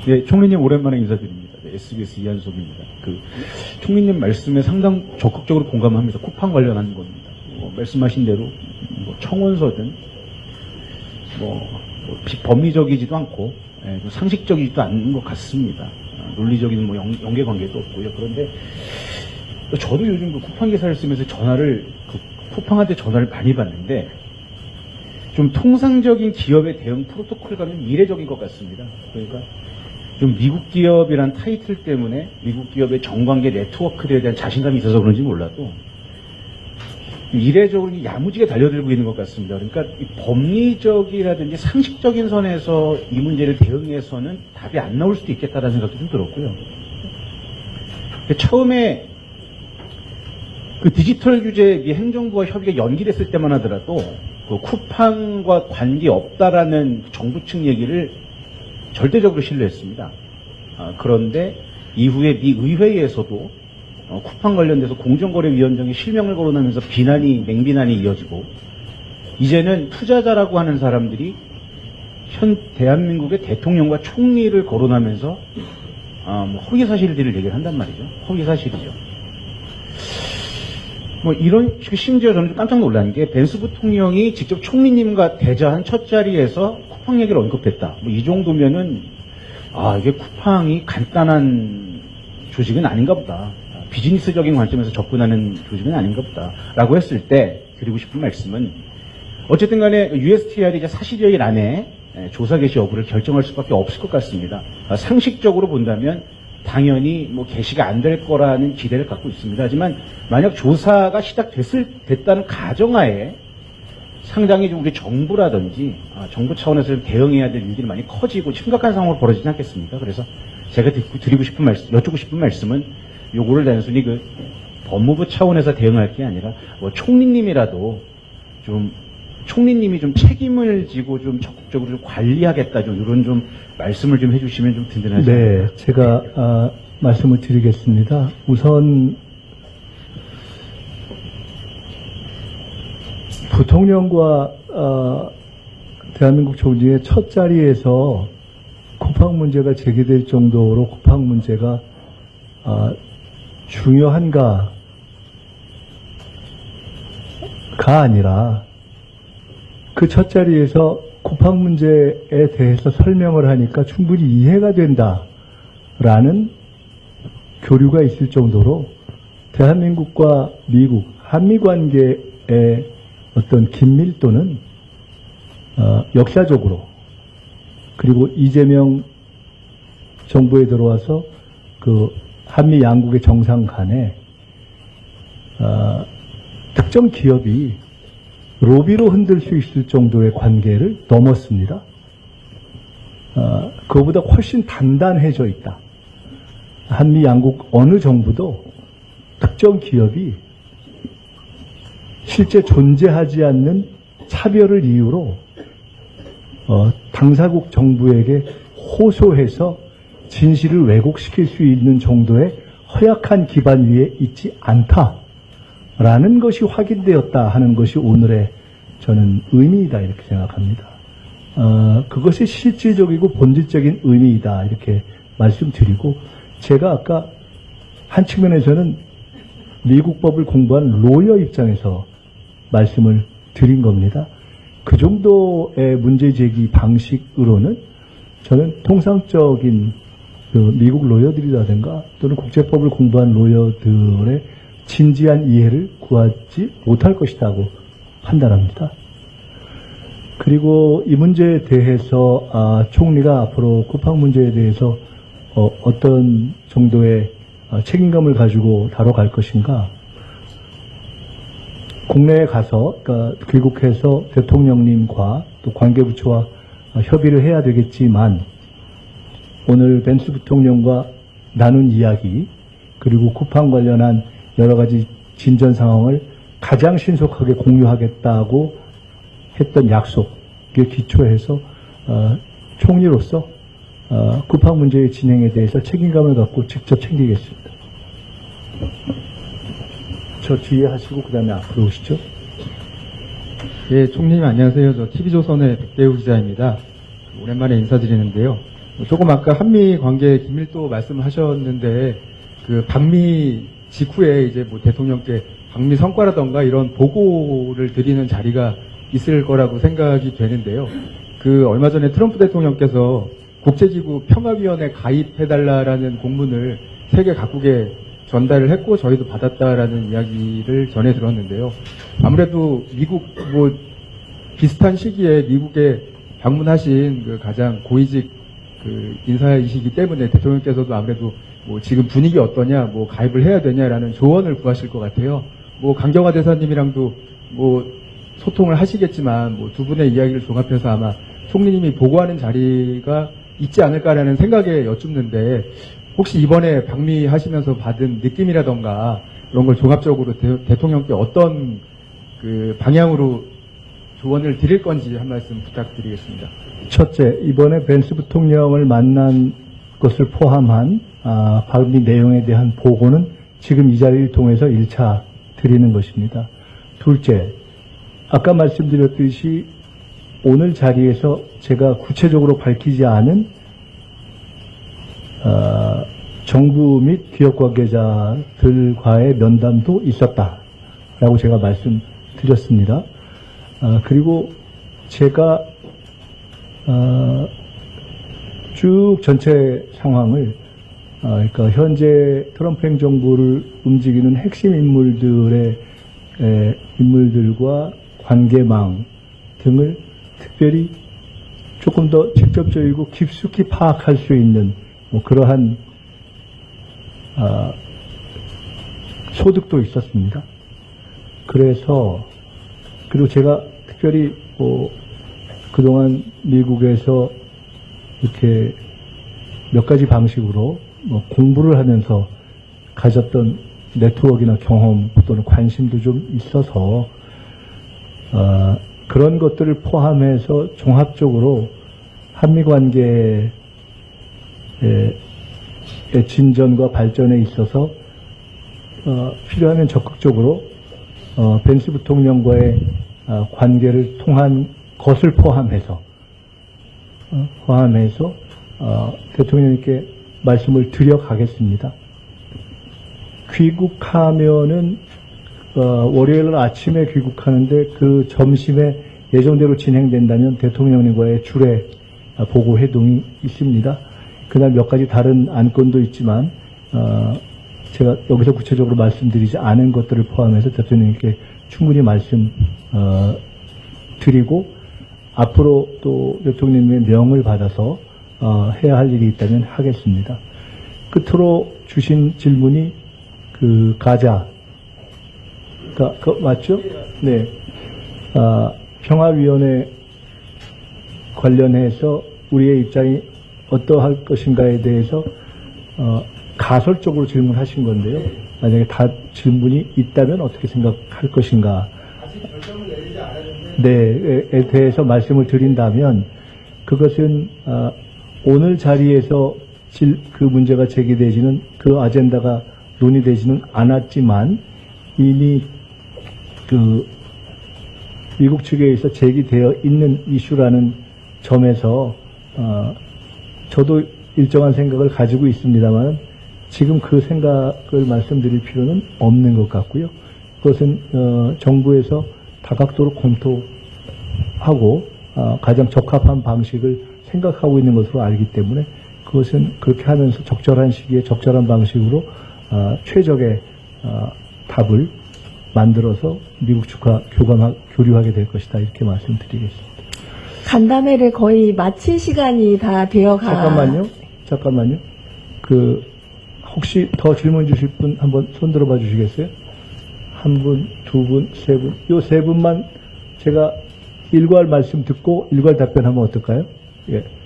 네, 총리님 오랜만에 인사드립니다. 네, SBS 이한섭입니다. 총리님 말씀에 상당 적극적으로 공감합니다. 쿠팡 관련한 겁니다. 말씀하신 대로 청원서든 법리적이지도 않고 상식적이지도 않은 것 같습니다. 논리적인 연계관계도 없고요. 그런데 저도 요즘 쿠팡 기사를 쓰면서 쿠팡한테 전화를 많이 받는데 좀 통상적인 기업의 대응 프로토콜과는 이례적인 것 같습니다. 그러니까 좀 미국 기업이란 타이틀 때문에 미국 기업의 정관계 네트워크에 대한 자신감이 있어서 그런지 몰라도 이례적으로 야무지게 달려들고 있는 것 같습니다. 그러니까 법리적이라든지 상식적인 선에서 이 문제를 대응해서는 답이 안 나올 수도 있겠다는 생각도 좀 들었고요. 처음에 디지털 규제 미 행정부와 협의가 연기됐을 때만 하더라도 쿠팡과 관계없다라는 정부 측 얘기를 절대적으로 신뢰했습니다. 그런데 이후에 미 의회에서도 쿠팡 관련돼서 공정거래위원장이 실명을 거론하면서 맹비난이 이어지고 이제는 투자자라고 하는 사람들이 현 대한민국의 대통령과 총리를 거론하면서 허위사실들을 얘기를 한단 말이죠. 허위사실이죠. 심지어 저는 좀 깜짝 놀란 게 벤스 부통령이 직접 총리님과 대자한 첫 자리에서 쿠팡 얘기를 언급했다. 이 정도면은 이게 쿠팡이 간단한 조직은 아닌가 보다. 비즈니스적인 관점에서 접근하는 조직은 아닌가 보다. 라고 했을 때 드리고 싶은 말씀은 어쨌든 간에 USTR이 이제 40여일 안에 조사 개시 여부를 결정할 수밖에 없을 것 같습니다. 상식적으로 본다면 당연히 개시가 안 될 거라는 기대를 갖고 있습니다. 하지만 만약 조사가 됐다는 가정하에 상당히 좀 우리 정부라든지 정부 차원에서 대응해야 될 일들이 많이 커지고 심각한 상황으로 벌어지지 않겠습니까? 그래서 제가 여쭙고 싶은 말씀은 요거를 단순히 법무부 차원에서 대응할 게 아니라 총리님이라도 총리님이 좀 책임을 지고 좀 적극적으로 좀 관리하겠다 이런 좀 말씀을 좀 해주시면 좀 든든하지 않을까. 네, 제가 말씀을 드리겠습니다. 우선 부통령과 대한민국 총리의 첫 자리에서 쿠팡 문제가 제기될 정도로 쿠팡 문제가 중요한가가 아니라 그 첫 자리에서 쿠팡 문제에 대해서 설명을 하니까 충분히 이해가 된다라는 교류가 있을 정도로 대한민국과 미국, 한미 관계의 어떤 긴밀도는 역사적으로 그리고 이재명 정부에 들어와서 한미 양국의 정상 간에 특정 기업이 로비로 흔들 수 있을 정도의 관계를 넘었습니다. 그거보다 훨씬 단단해져 있다. 한미 양국 어느 정부도 특정 기업이 실제 존재하지 않는 차별을 이유로 당사국 정부에게 호소해서 진실을 왜곡시킬 수 있는 정도의 허약한 기반 위에 있지 않다라는 것이 확인되었다 하는 것이 오늘의 저는 의미이다 이렇게 생각합니다. 그것이 실질적이고 본질적인 의미이다 이렇게 말씀드리고 제가 아까 한 측면에서는 미국 법을 공부한 로여 입장에서 말씀을 드린 겁니다. 그 정도의 문제제기 방식으로는 저는 통상적인 미국 로여들이라든가 또는 국제법을 공부한 로여들의 진지한 이해를 구하지 못할 것이라고 판단합니다. 그리고 이 문제에 대해서 총리가 앞으로 쿠팡 문제에 대해서 어떤 정도의 책임감을 가지고 다뤄갈 것인가. 국내에 가서 귀국해서 대통령님과 또 관계부처와 협의를 해야 되겠지만 오늘 벤스 부통령과 나눈 이야기 그리고 쿠팡 관련한 여러 가지 진전 상황을 가장 신속하게 공유하겠다고 했던 약속에 기초해서 총리로서 쿠팡 문제의 진행에 대해서 책임감을 갖고 직접 챙기겠습니다. 저 뒤에 하시고 그 다음에 앞으로 오시죠. 예, 총리님 안녕하세요. 저 TV조선의 백대우 기자입니다. 오랜만에 인사드리는데요. 조금 아까 한미 관계 긴밀도 말씀하셨는데 그 방미 직후에 이제 뭐 대통령께 방미 성과라던가 이런 보고를 드리는 자리가 있을 거라고 생각이 되는데요. 그 얼마 전에 트럼프 대통령께서 국제기구 평화위원회 가입해달라라는 공문을 세계 각국에 전달을 했고 저희도 받았다라는 이야기를 전해 들었는데요. 아무래도 미국 뭐 비슷한 시기에 미국에 방문하신 그 가장 고위직 그 인사이시기 때문에 대통령께서도 아무래도 뭐 지금 분위기 어떠냐, 뭐 가입을 해야 되냐라는 조언을 구하실 것 같아요. 뭐 강경화 대사님이랑도 뭐 소통을 하시겠지만 뭐 두 분의 이야기를 종합해서 아마 총리님이 보고하는 자리가 있지 않을까라는 생각에 여쭙는데 혹시 이번에 방미하시면서 받은 느낌이라던가 이런 걸 종합적으로 대통령께 어떤 그 방향으로 조언을 드릴 건지 한 말씀 부탁드리겠습니다. 첫째, 이번에 벤스 부통령을 만난 것을 포함한 방미 내용에 대한 보고는 지금 이 자리를 통해서 1차 드리는 것입니다. 둘째, 아까 말씀드렸듯이 오늘 자리에서 제가 구체적으로 밝히지 않은 정부 및 기업 관계자들과의 면담도 있었다라고 제가 말씀드렸습니다. 그리고 제가 쭉 전체 상황을 그러니까 현재 트럼프 행정부를 움직이는 핵심 인물들과 관계망 등을 특별히 조금 더 직접적이고 깊숙이 파악할 수 있는 뭐 그러한 소득도 있었습니다. 그래서 그리고 제가 특별히 뭐 그동안 미국에서 이렇게 몇 가지 방식으로 뭐 공부를 하면서 가졌던 네트워크나 경험 또는 관심도 좀 있어서 그런 것들을 포함해서 종합적으로 한미 관계의 진전과 발전에 있어서 필요하면 적극적으로 벤스 부통령과의 관계를 통한 것을 포함해서 대통령님께 말씀을 드려 가겠습니다. 귀국하면은 월요일 아침에 귀국하는데 그 점심에 예정대로 진행된다면 대통령님과의 주례 보고 회동이 있습니다. 그날 몇 가지 다른 안건도 있지만 제가 여기서 구체적으로 말씀드리지 않은 것들을 포함해서 대통령님께 충분히 말씀 드리고 앞으로 또 대통령님의 명을 받아서 해야 할 일이 있다면 하겠습니다. 끝으로 주신 질문이 그 가자 맞죠? 네. 평화위원회 관련해서 우리의 입장이 어떠할 것인가에 대해서 가설적으로 질문하신 건데요. 만약에 다 질문이 있다면 어떻게 생각할 것인가? 아직 결정을 내리지 않았는데 네,에 대해서 말씀을 드린다면 그것은 오늘 자리에서 그 문제가 제기되지는 그 아젠다가 논의되지는 않았지만 이미 그 미국 측에 의해서 제기되어 있는 이슈라는 점에서 저도 일정한 생각을 가지고 있습니다만 지금 그 생각을 말씀드릴 필요는 없는 것 같고요. 그것은 정부에서 다각도로 검토하고 가장 적합한 방식을 생각하고 있는 것으로 알기 때문에 그것은 그렇게 하면서 적절한 시기에 적절한 방식으로 최적의 답을 만들어서 미국 측과 교류하게 될 것이다 이렇게 말씀드리겠습니다. 간담회를 거의 마칠 시간이 다 되어가. 잠깐만요. 혹시 더 질문 주실 분 한번 손 들어봐 주시겠어요? 한 분, 두 분, 세 분. 요 세 분만 제가 일괄 말씀 듣고 일괄 답변하면 어떨까요? 예.